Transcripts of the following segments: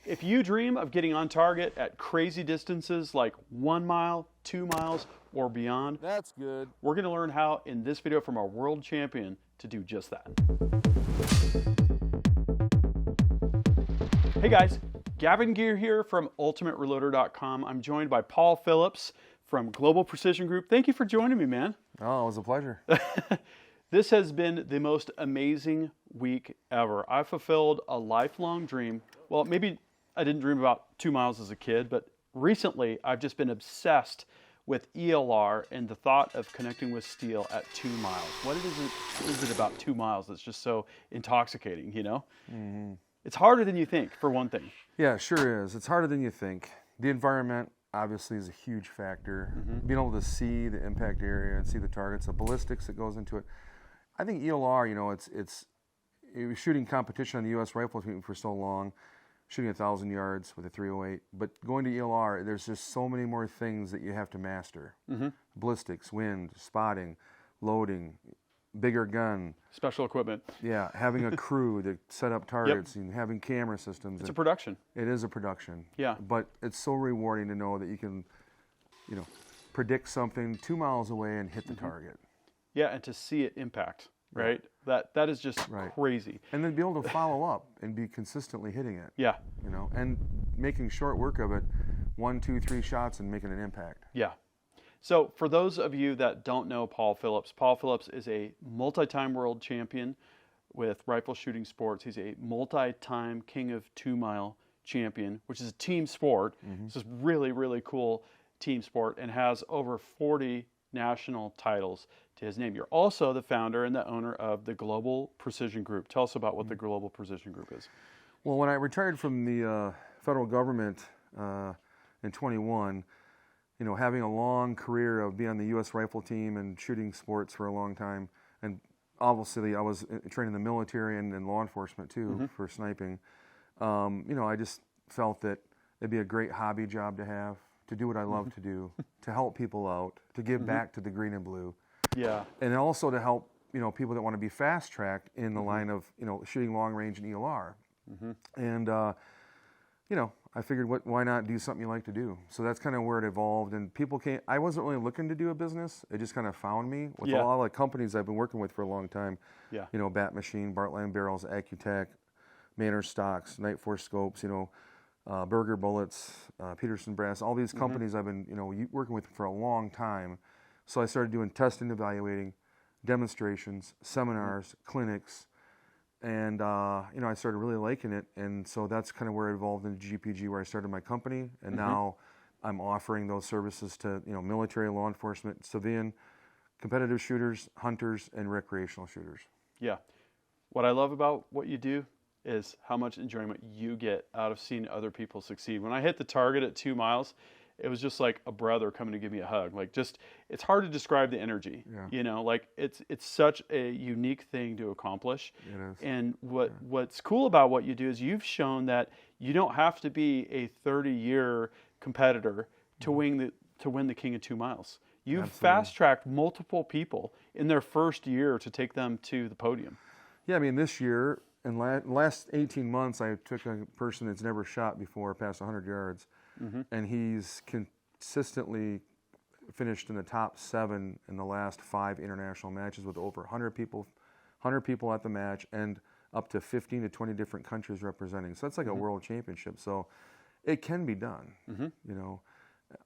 If you dream of getting on target at crazy distances like 1 mile, 2 miles, or beyond, That's good. we're going to learn how in this video from our world champion to do just that. Hey guys, Gavin Gear here from UltimateReloader.com. I'm joined by Paul Phillips from Global Precision Group. Thank you for joining me, man. Oh, it was a pleasure. This has been the most amazing week ever. I fulfilled a lifelong dream. Well, maybe I didn't dream about 2 miles as a kid, but recently I've just been obsessed with ELR and the thought of connecting with steel at 2 miles. What is it about 2 miles that's just so intoxicating, you know? Mm-hmm. It's harder than you think, for one thing. Yeah, it sure is. It's harder than you think. The environment obviously is a huge factor. Mm-hmm. Being able to see the impact area and see the targets, the ballistics that goes into it. I think ELR, you know, it was shooting competition on the U.S. rifle team for so long, shooting 1,000 yards with a .308. But going to ELR, there's just so many more things that you have to master. Mm-hmm. Ballistics, wind, spotting, loading, bigger gun. Special equipment. Yeah, having a crew to set up targets and having camera systems. It's a production. It is a production. Yeah. But it's so rewarding to know that you can, you know, predict something 2 miles away and hit the target. Yeah, and to see it impact, right? That is just crazy. And then be able to follow up and be consistently hitting it. Yeah. You know, and making short work of it, 1, 2, 3 shots and making an impact. Yeah. So for those of you that don't know Paul Phillips is a multi-time world champion with rifle shooting sports. He's a multi-time King of 2 Mile champion, which is a team sport. Mm-hmm. It's this really, really cool team sport and has over 40 national titles to his name. You're also the founder and the owner of the Global Precision Group. Tell us about what the Global Precision Group is. Well, when I retired from the federal government in 21, you know, having a long career of being on the U.S. rifle team and shooting sports for a long time, and obviously I was trained in the military and in law enforcement too for sniping. You know, I just felt that it'd be a great hobby job to have, to do what I love to do, to help people out, to give back to the green and blue. Yeah. And also to help, you know, people that want to be fast-tracked in the line of, you know, shooting long range and ELR. And, you know, I figured why not do something you like to do? So that's kind of where it evolved. And people I wasn't really looking to do a business. It just kind of found me with a lot of companies I've been working with for a long time. Yeah. You know, Bat Machine, Bartline Barrels, Accutech, Manor Stocks, Night Force Scopes, you know, Burger Bullets, Peterson Brass, all these companies I've been, you know, working with for a long time. So I started doing testing, evaluating, demonstrations, seminars, clinics, and you know, I started really liking it. And so that's kind of where it evolved into GPG, where I started my company, and now I'm offering those services to, you know, military, law enforcement, civilian, competitive shooters, hunters, and recreational shooters. Yeah. What I love about what you do is how much enjoyment you get out of seeing other people succeed. When I hit the target at 2 miles, it was just like a brother coming to give me a hug. Like, just, it's hard to describe the energy. Yeah. You know, like it's such a unique thing to accomplish. It is. And what's cool about what you do is you've shown that you don't have to be a 30-year competitor to win the King of 2 Miles. You've fast-tracked multiple people in their first year to take them to the podium. Yeah, I mean, this year, in last 18 months, I took a person that's never shot before past 100 yards, and he's consistently finished in the top 7 in the last 5 international matches with over 100 people at the match, and up to 15 to 20 different countries representing. So that's like a world championship. So it can be done. You know.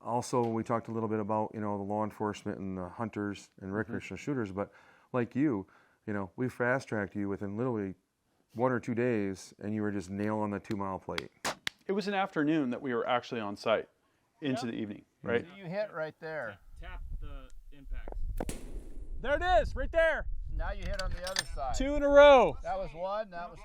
Also, we talked a little bit about, you know, the law enforcement and the hunters and recreational shooters, but like you know, we fast-tracked you within literally 1 or 2 days, and you were just nailing the 2 mile plate. It was an afternoon that we were actually on site into the evening, right? So you hit right there. Tap the impact. There it is, right there. Now you hit on the other side. 2 in a row. That was 1, that was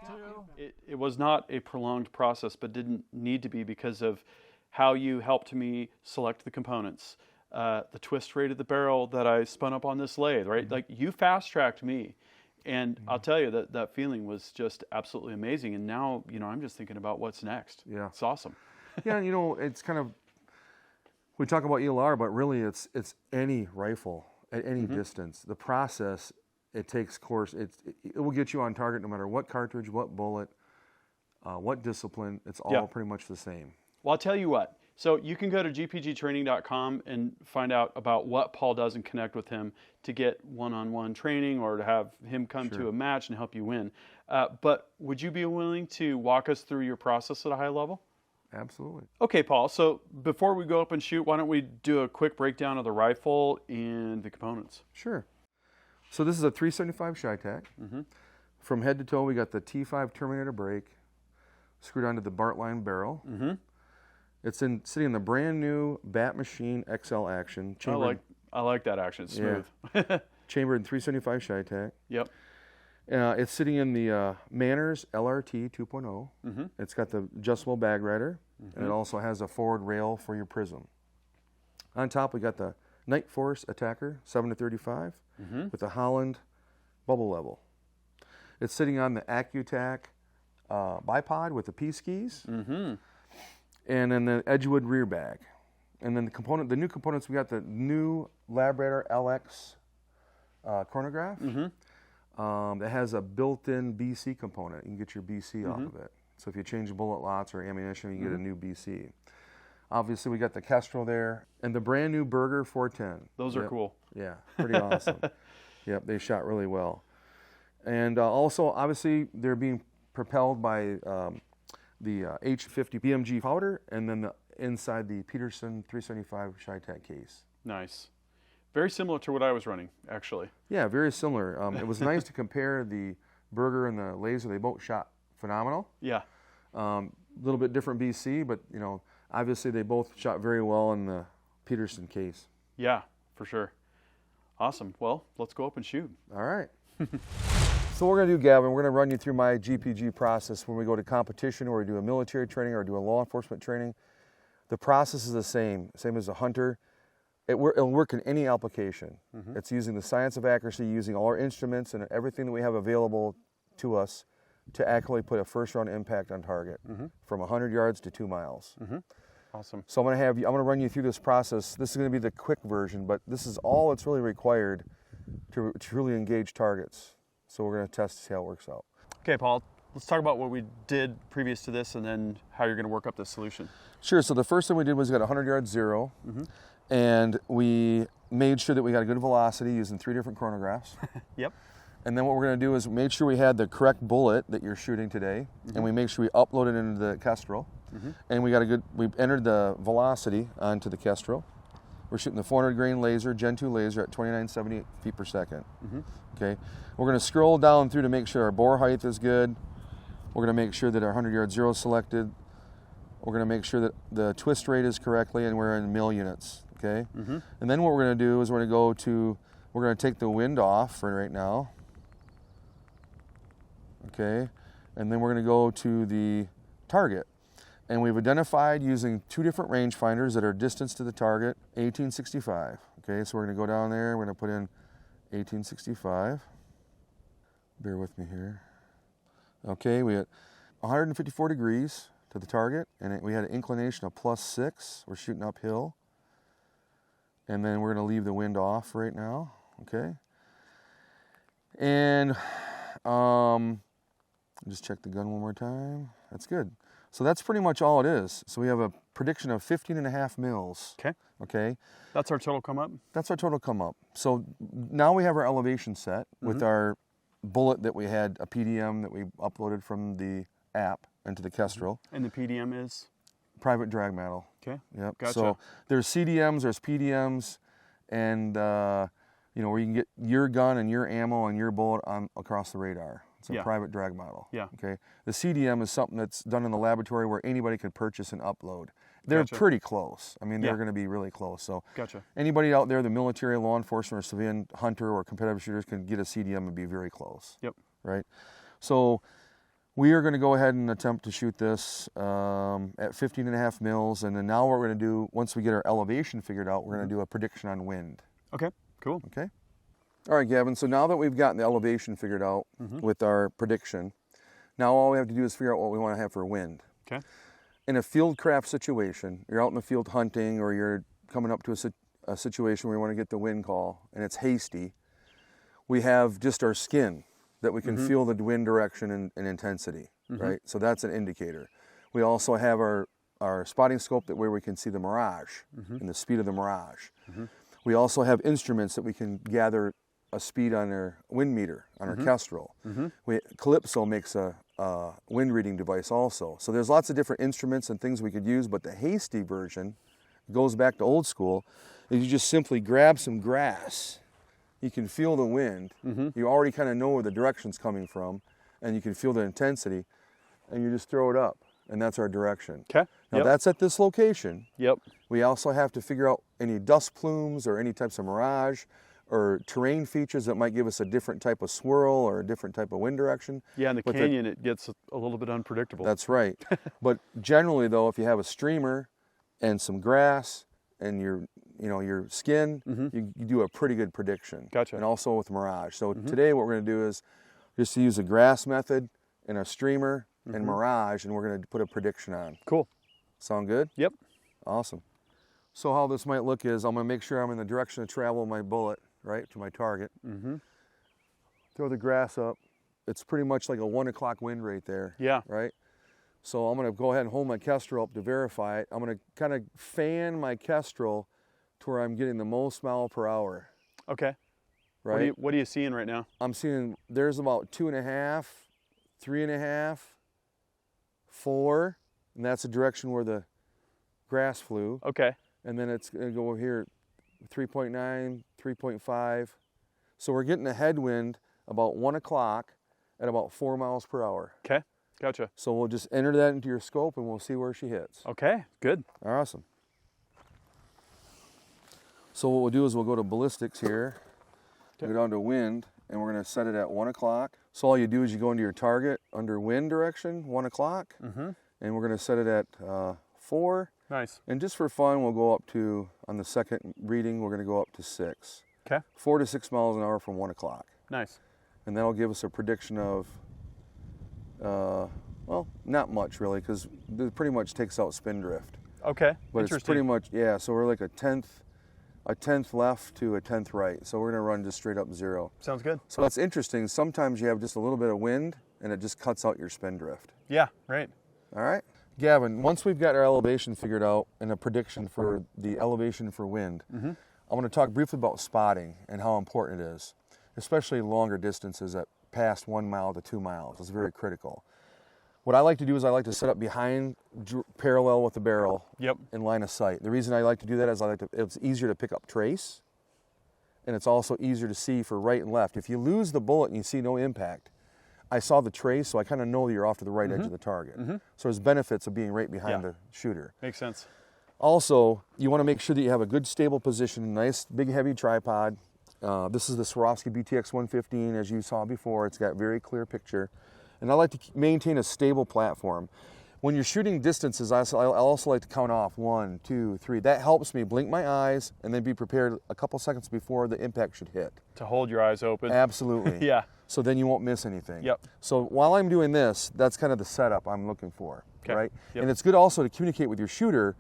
2. It was not a prolonged process, but didn't need to be because of how you helped me select the components, the twist rate of the barrel that I spun up on this lathe, right? Like, you fast-tracked me. And I'll tell you that feeling was just absolutely amazing. And now, you know, I'm just thinking about what's next. Yeah. It's awesome. Yeah, you know, it's kind of, we talk about ELR, but really it's any rifle at any distance. The process, it takes course. It will get you on target no matter what cartridge, what bullet, what discipline, it's all Yeah. pretty much the same. Well, I'll tell you what. So you can go to gpgtraining.com and find out about what Paul does and connect with him to get one-on-one training or to have him come to a match and help you win. But would you be willing to walk us through your process at a high level? Absolutely. Okay, Paul. So before we go up and shoot, why don't we do a quick breakdown of the rifle and the components? Sure. So this is a 375 Chi-Tac. From head to toe, we got the T5 Terminator brake screwed onto the Bartline barrel. It's sitting in the brand new Bat Machine XL action. I like that action. It's smooth. Chambered in 375 Chi-Tac. Yep. It's sitting in the Manners LRT 2.0. It's got the adjustable bag rider, and it also has a forward rail for your prism. On top, we got the Night Force Attacker 7-35 with a Holland bubble level. It's sitting on the AccuTac bipod with the P-skis, and then the Edgewood rear bag. And then the new components, we got the new Labrador LX chronograph. That has a built-in BC component. You can get your BC off of it. So if you change bullet lots or ammunition, you get a new BC. Obviously, we got the Kestrel there and the brand new Berger 410. Those are cool. Yeah, pretty awesome. Yep, they shot really well. And also, obviously, they're being propelled by the H50 BMG powder, and then inside the Peterson 375 Chi-Tac case. Nice. Very similar to what I was running, actually. Yeah, very similar. It was nice to compare the Berger and the Laser. They both shot phenomenal. Yeah. A little bit different BC, but obviously they both shot very well in the Peterson case. Yeah, for sure. Awesome. Well, let's go up and shoot. All right. So what we're going to do, Gavin, we're going to run you through my GPG process when we go to competition or we do a military training or do a law enforcement training. The process is the same as a hunter. It'll work in any application. It's using the science of accuracy, using all our instruments and everything that we have available to us to accurately put a first round impact on target from 100 yards to 2 miles. Awesome. So I'm going to run you through this process. This is going to be the quick version, but this is all that's really required to really engage targets. So we're going to test to see how it works out. Okay, Paul, let's talk about what we did previous to this and then how you're going to work up this solution. Sure. So the first thing we did was we got 100 yard zero, and we made sure that we got a good velocity using 3 different chronographs. Yep. And then what we're going to do is make sure we had the correct bullet that you're shooting today, and we make sure we upload it into the Kestrel, and we entered the velocity onto the Kestrel. We're shooting the 400 grain laser, Gen 2 laser at 2978 feet per second. Okay. We're going to scroll down through to make sure our bore height is good. We're going to make sure that our 100 yard zero is selected. We're going to make sure that the twist rate is correctly and we're in mil units. Okay. And then what we're going to do is we're going to take the wind off for right now. Okay. And then we're going to go to the target. And we've identified using 2 different rangefinders that are distance to the target, 1865. Okay, so we're going to go down there, we're going to put in 1865. Bear with me here. Okay, we had 154 degrees to the target, and we had an inclination of +6. We're shooting uphill. And then we're going to leave the wind off right now. Okay. And just check the gun one more time. That's good. So that's pretty much all it is. So we have a prediction of 15.5 mils. Okay. Okay. That's our total come up? That's our total come up. So now we have our elevation set with our bullet that we had, a PDM that we uploaded from the app into the Kestrel. And the PDM is? Private drag metal. Okay. Yep. Gotcha. So there's CDMs, there's PDMs, and where you can get your gun and your ammo and your bullet across the radar. It's a private drag model. Yeah. Okay. The CDM is something that's done in the laboratory where anybody could purchase and upload. They're pretty close. I mean, they're going to be really close. So anybody out there, the military, law enforcement, or civilian hunter or competitive shooters can get a CDM and be very close. Yep. Right. So we are going to go ahead and attempt to shoot this at 15.5 mils. And then now what we're going to do, once we get our elevation figured out, we're going to do a prediction on wind. Okay. Cool. Okay. All right, Gavin, so now that we've gotten the elevation figured out with our prediction, now all we have to do is figure out what we want to have for wind. Okay. In a field craft situation, you're out in the field hunting or you're coming up to a situation where you want to get the wind call and it's hasty, we have just our skin that we can feel the wind direction and intensity. right? So that's an indicator. We also have our spotting scope where we can see the mirage and the speed of the mirage. We also have instruments that we can gather a speed on our wind meter, on our Kestrel. Calypso makes a wind reading device also. So there's lots of different instruments and things we could use, but the hasty version goes back to old school. Is you just simply grab some grass. You can feel the wind. You already kind of know where the direction's coming from, and you can feel the intensity, and you just throw it up, and that's our direction. Okay. Now that's at this location. Yep. We also have to figure out any dust plumes or any types of mirage or terrain features that might give us a different type of swirl or a different type of wind direction. Yeah, in the canyon it gets a little bit unpredictable. That's right. But generally though, if you have a streamer and some grass and your skin, you do a pretty good prediction. Gotcha. And also with mirage. So today what we're going to do is just use a grass method and a streamer and mirage, and we're going to put a prediction on. Cool. Sound good? Yep. Awesome. So how this might look is I'm going to make sure I'm in the direction of travel of my bullet, right, to my target. Throw the grass up. It's pretty much like a 1 o'clock wind right there. Yeah. Right? So I'm going to go ahead and hold my Kestrel up to verify it. I'm going to kind of fan my Kestrel to where I'm getting the most mile per hour. Okay. Right? What are you seeing right now? I'm seeing there's about 2.5, 3.5, 4, and that's the direction where the grass flew. Okay. And then it's going to go over here 3.9, 3.5. So we're getting a headwind about 1 o'clock at about 4 miles per hour. Okay. Gotcha. So we'll just enter that into your scope and we'll see where she hits. Okay. Good. Awesome. So what we'll do is we'll go to ballistics here, go down to wind, and we're going to set it at 1 o'clock. So all you do is you go into your target under wind direction, 1 o'clock, and we're going to set it at 4. Nice. And just for fun, we'll go up to, on the second reading, we're going to go up to 6. Okay. 4 to 6 miles an hour from 1 o'clock. Nice. And that'll give us a prediction of, well, not much really, because it pretty much takes out spin drift. Okay. But it's pretty much, yeah, so we're like a tenth left to a 10th right. So we're going to run just straight up 0. Sounds good. So that's interesting. Sometimes you have just a little bit of wind and it just cuts out your spin drift. Yeah, right. All right. Gavin, once we've got our elevation figured out and a prediction for the elevation for wind, I want to talk briefly about spotting and how important it is, especially longer distances at past 1 mile to 2 miles. It's very critical. What I like to do is I like to set up behind, parallel with the barrel, in line of sight. The reason I like to do that is it's easier to pick up trace, and it's also easier to see for right and left. If you lose the bullet and you see no impact, I saw the trace, so I kind of know that you're off to the right edge of the target. So there's benefits of being right behind the shooter. Makes sense. Also, you want to make sure that you have a good stable position, nice big heavy tripod. This is the Swarovski BTX 115, as you saw before. It's got very clear picture. And I like to maintain a stable platform. When you're shooting distances, I also like to count off 1, 2, 3. That helps me blink my eyes and then be prepared a couple seconds before the impact should hit. To hold your eyes open. Absolutely. Yeah. So then you won't miss anything. Yep. So while I'm doing this, that's kind of the setup I'm looking for, right? Yep. And it's good also to communicate with your shooter.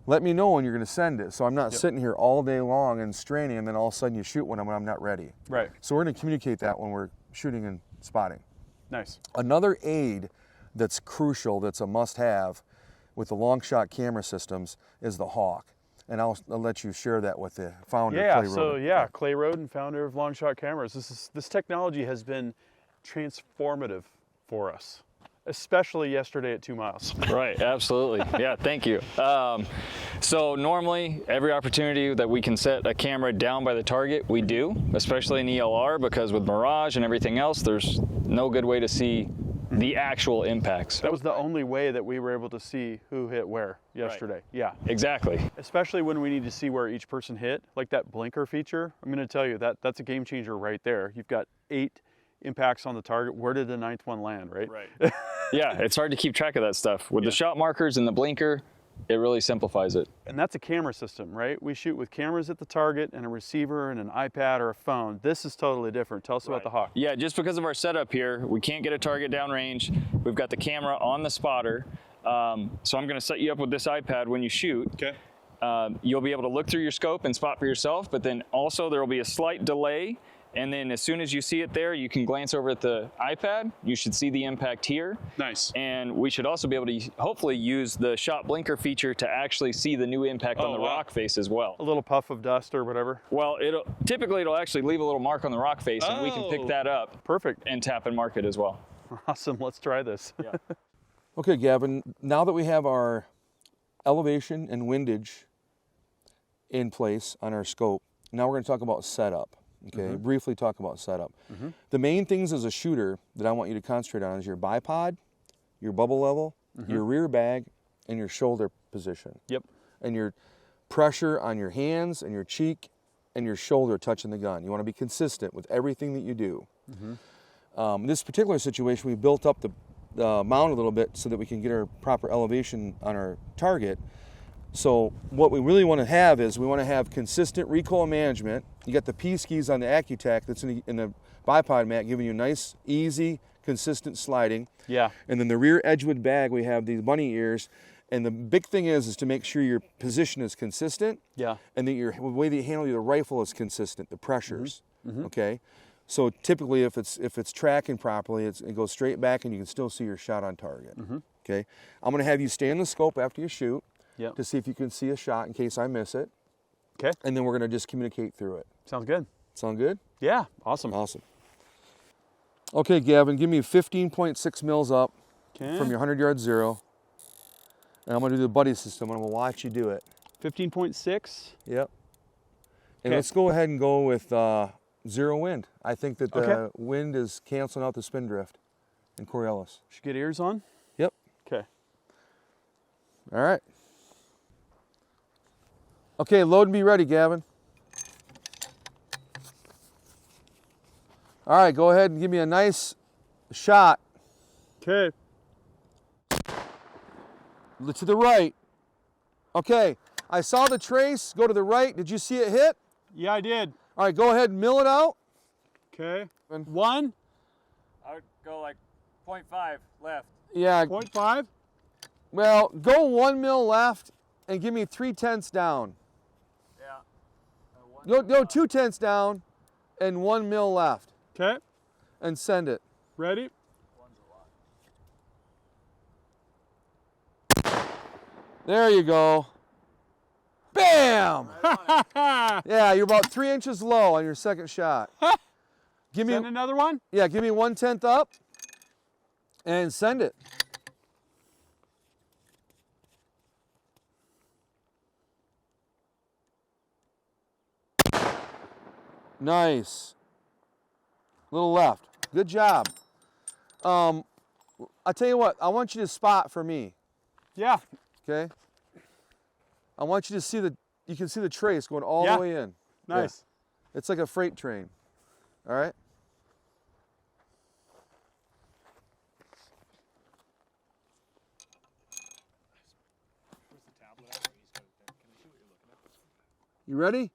Let me know when you're going to send it, so I'm not sitting here all day long and straining, and then all of a sudden you shoot when I'm not ready. Right. So we're going to communicate that when we're shooting and spotting. Nice. Another aid that's crucial, that's a must-have with the long shot camera systems is the Hawk. And I'll let you share that with the founder, Clay Roden. Clay Roden, founder of Long Shot Cameras. This technology has been transformative for us, especially yesterday at 2 miles. Right, absolutely. Yeah, thank you. So normally, every opportunity that we can set a camera down by the target, we do, especially in ELR, because with Mirage and everything else, there's no good way to see the actual impacts. That was the only way that we were able to see who hit where yesterday. Right. Yeah. Exactly. Especially when we need to see where each person hit, like that blinker feature. I'm going to tell you that's a game changer right there. You've got 8 impacts on the target. Where did the 9th one land, right? Right. Yeah, it's hard to keep track of that stuff. With the shot markers and the blinker, it really simplifies it. And that's a camera system, right? We shoot with cameras at the target and a receiver and an iPad or a phone. This is totally different. Tell us about the Hawk. Yeah, just because of our setup here, we can't get a target downrange. We've got the camera on the spotter. So I'm going to set you up with this iPad when you shoot. Okay. You'll be able to look through your scope and spot for yourself, but then also there will be a slight delay And then as soon as you see it there, you can glance over at the iPad. You should see the impact here. Nice. And we should also be able to hopefully use the shot blinker feature to actually see the new impact on the rock face as well. A little puff of dust or whatever. Well, typically it'll actually leave a little mark on the rock face, and we can pick that up. Perfect. And tap and mark it as well. Awesome. Let's try this. Yeah. Okay, Gavin, now that we have our elevation and windage in place on our scope, now we're going to talk about setup. Okay, briefly talk about setup. The main things as a shooter that I want you to concentrate on is your bipod, your bubble level, your rear bag, and your shoulder position. Yep. And your pressure on your hands and your cheek and your shoulder touching the gun. You want to be consistent with everything that you do. In this particular situation, we built up the mount a little bit so that we can get our proper elevation on our target. So what we really want to have is we want to have consistent recoil management. You got the P skis on the AccuTac that's in the bipod mat giving you nice, easy, consistent sliding. Yeah. And then the rear Edgewood bag, we have these bunny ears. And the big thing is to make sure your position is consistent. Yeah. And that the way that you handle your rifle is consistent, the pressures. Okay. So typically if it's tracking properly, it goes straight back and you can still see your shot on target. Okay. I'm going to have you stay in the scope after you shoot. Yep. To see if you can see a shot in case I miss it. Okay. And then we're going to just communicate through it. Sounds good. Sound good? Yeah. Awesome. Awesome. Okay, Gavin, give me 15.6 mils up Okay. from your 100-yard zero. And I'm going to do the buddy system. I'm going to watch you do it. 15.6. Yep. And Okay. let's go ahead and go with zero wind. I think that the wind is canceling out the spin drift in Coriolis. Should get ears on. Yep. Okay. All right. Okay, load and be ready, Gavin. All right, go ahead and give me a nice shot. Okay. To the right. Okay, I saw the trace go to the right. Did you see it hit? Yeah, I did. All right, go ahead and mill it out. Okay. 1. I would go like 0.5 left. Yeah, 0.5. well, go 1 mil left and give me 3/10 down. Yeah. Go 2/10 down and 1 mil left Okay. and send it. Ready? There you go. Bam! Yeah, you're about 3 inches low on your second shot. Give me Send another one. Yeah, give me 1/10 up and send it. Nice. Little left. Good job. I tell you what, I want you to spot for me, Yeah. okay? I want you to see you can see the trace going all Yeah. the way in. Nice. Yeah. It's like a freight train. All right? You ready?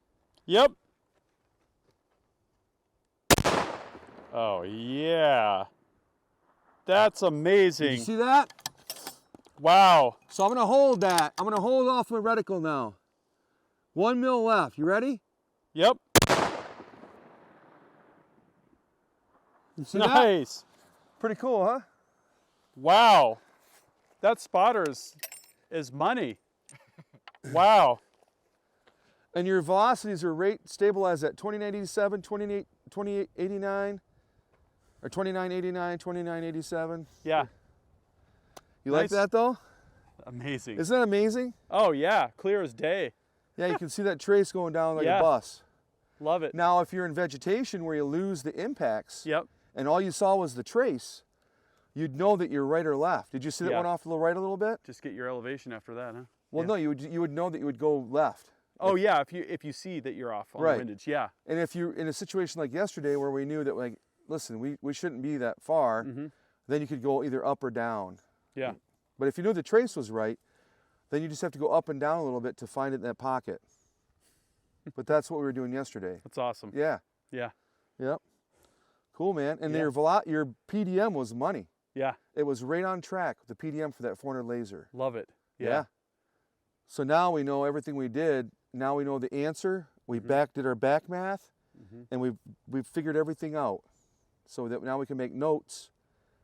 Yep. Oh, yeah. That's amazing. Did you see that? Wow. So I'm gonna hold that. I'm gonna hold off my reticle now. 1 mil left. You ready? Yep. See that? Nice. Pretty cool, huh? Wow. That spotter is money. Wow. And your velocities are rate stabilized at 2987, 2889, or 2989, 2987. Yeah. You like Nice. that though? Amazing. Isn't that amazing? Oh, yeah. Clear as day. Yeah, you can see that trace going down like Yeah. a bus. Love it. Now, if you're in vegetation where you lose the impacts, Yep. and all you saw was the trace, you'd know that you're right or left. Did you see that Yeah. one off to the right a little bit? Just get your elevation after that, huh? Well, Yeah. no, you would know that you would go left. Oh, yeah. If you see that you're off on Right. the windage. Yeah. And if you're in a situation like yesterday where we knew that, like, listen, we shouldn't be that far, then you could go either up or down. Yeah. But if you knew the trace was right, then you just have to go up and down a little bit to find it in that pocket. But that's what we were doing yesterday. That's awesome. Yeah. Yeah. Yep. Cool, man. And Yeah. your PDM was money. Yeah. It was right on track with the PDM for that 400 laser. Love it. Yeah. So now we know everything we did. Now we know the answer. We did our back math. and we've figured everything out, so that now we can make notes.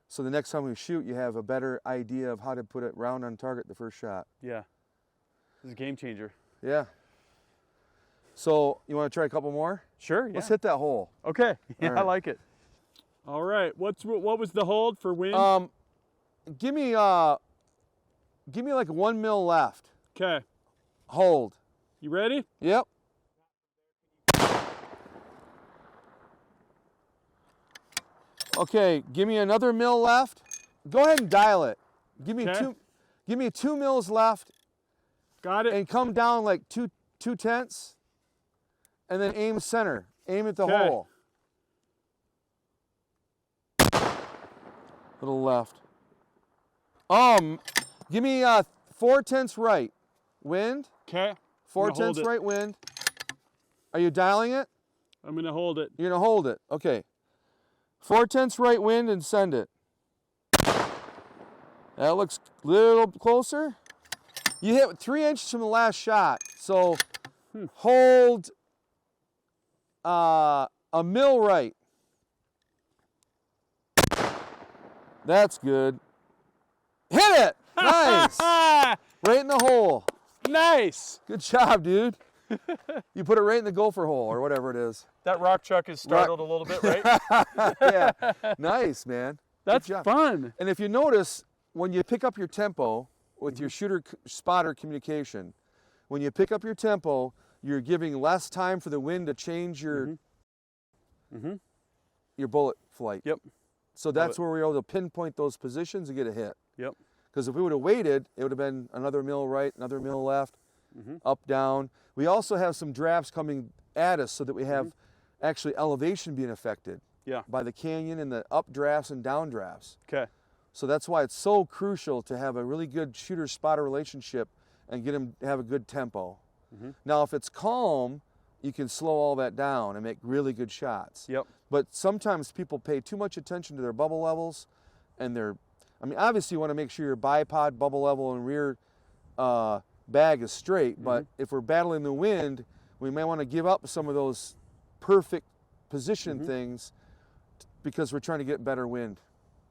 So the next time we shoot, you have a better idea of how to put it round on target the first shot. Yeah. This is a game changer. Yeah. So you want to try a couple more? Sure, yeah. Let's hit that hole. Okay, yeah, right. I like it. All right, what was the hold for wind? Give me like 1 mil left. Okay. Hold. You ready? Yep. Okay, give me another mil left. Go ahead and dial it. Give me Okay. Give me 2 mils left, Got it. and come down like 2/10, and then aim center. Aim at the Okay. hole. Little left. Give me 4/10 right. Wind. Okay. 4/10 right wind. Are you dialing it? I'm gonna hold it. You're gonna hold it. Okay. 4/10 right wind and send it. That looks a little closer. You hit 3 inches from the last shot. So hold a mil right. That's good. Hit it! Nice! Right in the hole. Nice. Good job, dude. You put it right in the gopher hole or whatever it is. That rock chuck is startled a little bit, right? Yeah. Nice, man. That's Good job. fun. And if you notice, when you pick up your tempo with your shooter-spotter communication, when you pick up your tempo, you're giving less time for the wind to change your bullet flight. Yep. So that's where we're able to pinpoint those positions and get a hit. Yep. Because if we would have waited, it would have been another mil right, another mil left, up, down. We also have some drafts coming at us so that we have actually elevation being affected by the canyon and the up drafts and down drafts. Okay. So that's why it's so crucial to have a really good shooter-spotter relationship and get them to have a good tempo. Now, if it's calm, you can slow all that down and make really good shots. Yep. But sometimes people pay too much attention to their bubble levels and obviously you want to make sure your bipod, bubble level, and rear bag is straight, but if we're battling the wind, we may want to give up some of those perfect position things because we're trying to get better wind.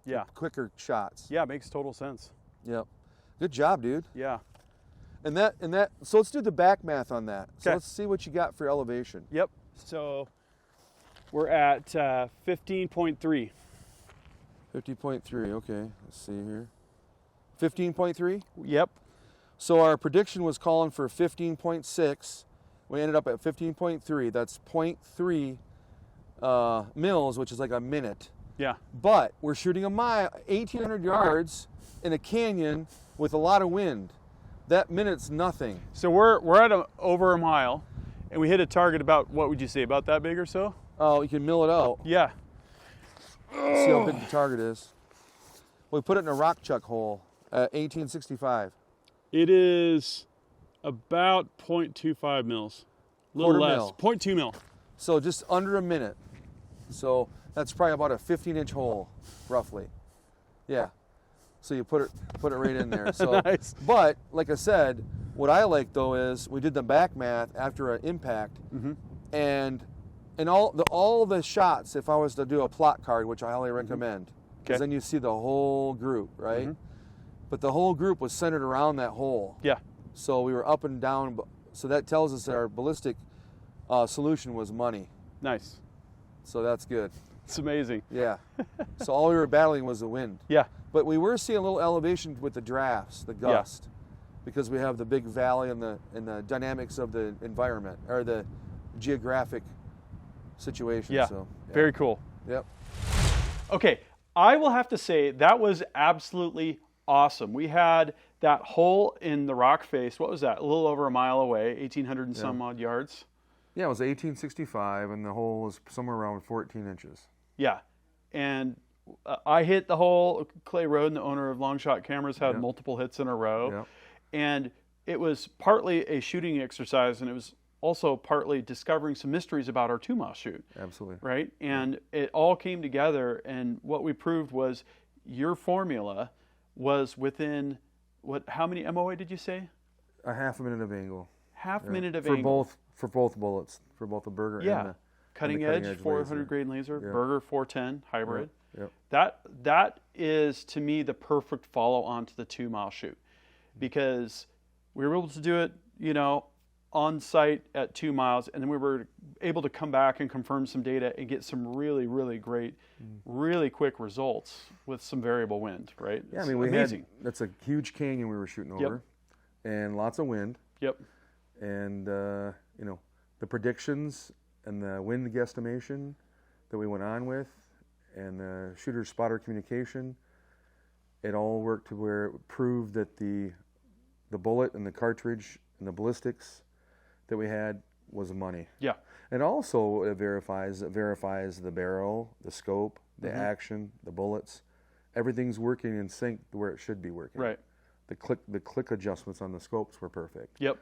Yeah. Quicker shots. Yeah, it makes total sense. Yep. Good job, dude. Yeah. And that so let's do the back math on that. So Okay. let's see what you got for elevation. Yep. So we're at 15.3. 50.3, okay. Let's see here. 15.3? Yep. So our prediction was calling for 15.6. We ended up at 15.3. That's 0.3 mils, which is like a minute. Yeah. But we're shooting a mile, 1,800 yards in a canyon with a lot of wind. That minute's nothing. So we're at over a mile, and we hit a target about, what would you say, about that big or so? Oh, you can mill it out. Yeah. See how big the target is. We put it in a rock chuck hole at 1865. It is about 0.25 mils. A little Quarter less. mil. 0.2 mil. So just under a minute. So that's probably about a 15-inch hole, roughly. Yeah. So you put it right in there. So, Nice. But like I said, what I like though is we did the back math after an impact, and all the shots. If I was to do a plot card, which I highly recommend, because then you see the whole group, right? But the whole group was centered around that hole. Yeah. So we were up and down. So that tells us that our ballistic solution was money. Nice. So that's good. It's amazing. Yeah. So all we were battling was the wind. Yeah. But we were seeing a little elevation with the drafts, the gust, because we have the big valley and the dynamics of the environment or the geographic situation. Yeah. So, Very cool. Yep. Okay, I will have to say that was absolutely awesome. We had that hole in the rock face. What was that? A little over a mile away, 1,800 and some odd yards. Yeah, it was 1865, and the hole was somewhere around 14 inches. Yeah, and I hit the hole. Clay Roden, the owner of Longshot Cameras, had multiple hits in a row, and it was partly a shooting exercise, and it was also partly discovering some mysteries about our 2-mile shoot. Absolutely. Right, and it all came together, and what we proved was your formula was within how many MOA did you say? A half a minute of angle. Half minute of for angle. For both bullets, for both the Berger cutting edge 400 grain laser, Yeah. Berger 410 hybrid. Yep. That is, to me, the perfect follow-on to the 2 mile shoot, because we were able to do it, on site at 2 miles, and then we were able to come back and confirm some data and get some really, really great, really quick results with some variable wind, right? Yeah, It's I mean, amazing. that's a huge canyon we were shooting over, and lots of wind. Yep. And the predictions and the wind guesstimation that we went on with, and the shooter-spotter communication, it all worked to where it proved that the bullet and the cartridge and the ballistics that we had was money. Yeah. And also it verifies the barrel, the scope, the action, the bullets. Everything's working in sync where it should be working. Right. The click adjustments on the scopes were perfect. Yep.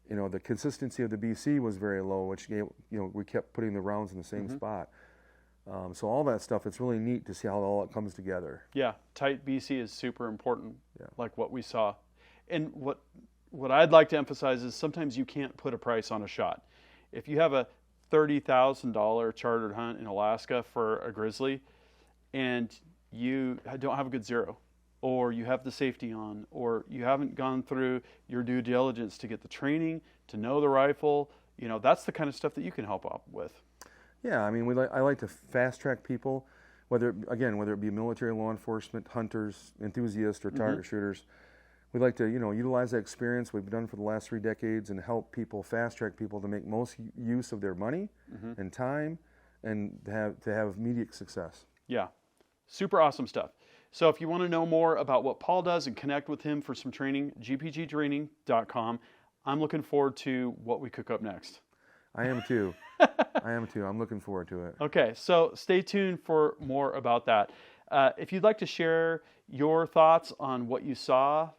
The consistency of the BC was very low, which gave, we kept putting the rounds in the same spot. So all that stuff, it's really neat to see how all it comes together. Yeah, tight BC is super important, Yeah. like what we saw. And what I'd like to emphasize is sometimes you can't put a price on a shot. If you have a $30,000 chartered hunt in Alaska for a grizzly, and you don't have a good zero, or you have the safety on, or you haven't gone through your due diligence to get the training, to know the rifle, that's the kind of stuff that you can help out with. Yeah, I mean, I like to fast track people, whether it be military, law enforcement, hunters, enthusiasts, or target shooters. We'd like to, utilize that experience we've done for the last 3 decades and help people, fast track people to make most use of their money and time, and to have immediate success. Yeah, super awesome stuff. So if you want to know more about what Paul does and connect with him for some training, gpgtraining.com. I'm looking forward to what we cook up next. I am too. I'm looking forward to it. Okay, so stay tuned for more about that. If you'd like to share your thoughts on what you saw,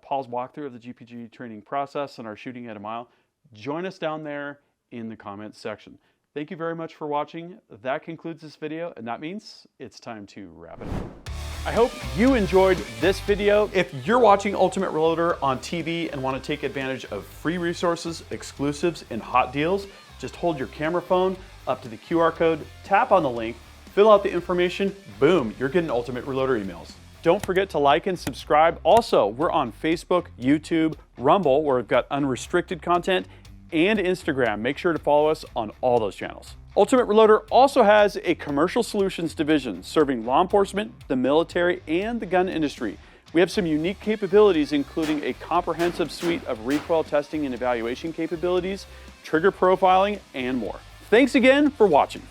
Paul's walkthrough of the GPG training process and our shooting at a mile, join us down there in the comments section. Thank you very much for watching. That concludes this video, and that means it's time to wrap it up. I hope you enjoyed this video. If you're watching Ultimate Reloader on TV and want to take advantage of free resources, exclusives, and hot deals, just hold your camera phone up to the QR code, tap on the link, fill out the information, boom, you're getting Ultimate Reloader emails. Don't forget to like and subscribe. Also, we're on Facebook, YouTube, Rumble, where we've got unrestricted content, and Instagram. Make sure to follow us on all those channels. Ultimate Reloader also has a commercial solutions division serving law enforcement, the military, and the gun industry. We have some unique capabilities, including a comprehensive suite of recoil testing and evaluation capabilities, trigger profiling, and more. Thanks again for watching.